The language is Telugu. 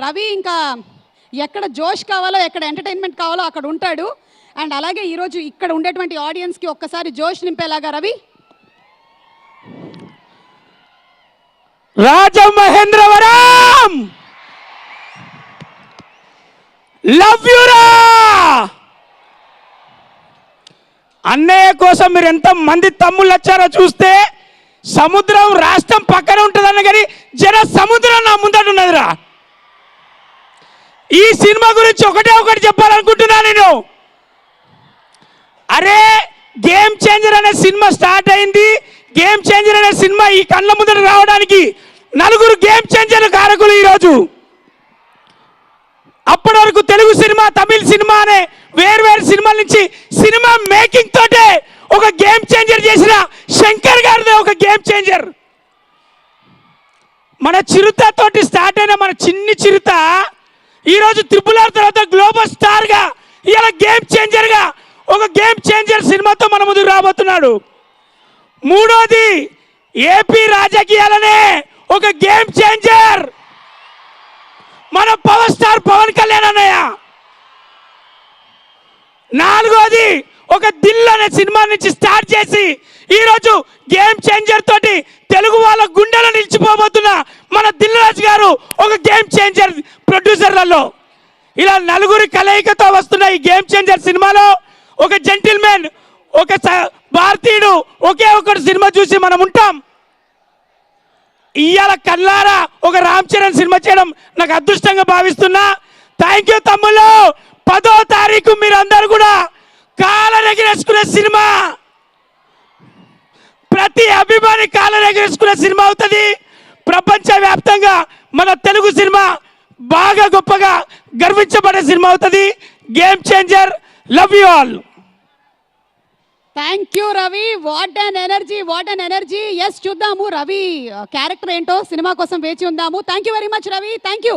రవి ఇంకా ఎక్కడ జోష్ కావాలో ఎక్కడ ఎంటర్టైన్మెంట్ కావాలో అక్కడ ఉంటాడు. అండ్ అలాగే ఈరోజు ఇక్కడ ఉండేటువంటి ఆడియన్స్కి ఒక్కసారి జోష్ నింపేలాగా రవి. రాజమహేంద్రవరం లవ్ యూరా అన్నయ్య కోసం మీరు ఎంత మంది తమ్ముళ్ళు వచ్చారో చూస్తే సముద్రం రాష్ట్రం పక్కన ఉంటుందన్న కానీ జన సముద్రం నా ముందట ఉన్నదిరా. ఈ సినిమా గురించి ఒకటి చెప్పాలనుకుంటున్నా నేను. అరే గేమ్ చేంజర్ అనే సినిమా స్టార్ట్ అయింది. గేమ్ చేంజర్ అనే సినిమా ఈ కళ్ళ ముందర రావడానికి నలుగురు గేమ్ చేంజర్ కారకులు ఈరోజు. అప్పటి వరకు తెలుగు సినిమా, తమిళ సినిమా అనే వేర్వేరు సినిమాల నుంచి సినిమా మేకింగ్ తోటే ఒక గేమ్ చేంజర్ చేసిన శంకర్ గారిదే ఒక గేమ్ చేంజర్. మన చిరుత తోటి స్టార్ట్ అయిన మన చిన్ని చిరుత ఈరోజు త్రిపుల్ ఆర్ తర్వాత గ్లోబల్ స్టార్ గా ఇలా గేమ్ చేంజర్ గా ఒక గేమ్ చేంజర్ సినిమాతో మన ముందుకు రాబోతున్నాడు. మూడోది ఏపీ రాజకీయాలనే ఒక గేమ్ చేంజర్ మన పవర్ స్టార్ పవన్ కళ్యాణ్ అన్నయ్య. నాలుగోది ఒక దిల్ అనే సినిమా నుంచి స్టార్ట్ చేసి ఈరోజు గేమ్ చేంజర్ తోటి తెలుగు వాళ్ళ గుండెలో నిలిచిపోబోతున్న మన దిల్ రాజు గారు ఒక గేమ్ చేంజర్ ప్రొడ్యూసర్లలో. ఇలా నలుగురి కలయికతో వస్తున్న ఈ గేమ్ చేంజర్ సినిమాలో ఒక జెంటిల్మెన్, ఒక భారతీయుడు ఒకే ఒకటి సినిమా చూసి మనం ఉంటాం. ఇవాళ కల్లారా ఒక రామ్ చరణ్ సినిమా చేయడం నాకు అదృష్టంగా భావిస్తున్నా. థ్యాంక్ యూ తమ్ముళ్ళు. 10వ తారీఖు మీరు అందరూ కూడా కాలరెగరేసుకునే సినిమా, ప్రతి అభిమాని కాలరెగరేసుకునే సినిమా అవుతుంది. ప్రపంచవ్యాప్తంగా మన తెలుగు సినిమా బాగా గొప్పగా గర్వించబడే సినిమా అవుతుంది. Game changer. Love you all. Thank you Ravi. What an energy, what an energy. Yes, చూద్దాము రవి క్యారెక్టర్ ఏంటో. సినిమా కోసం వేచి ఉందాము. Thank you very much Ravi. Thank you.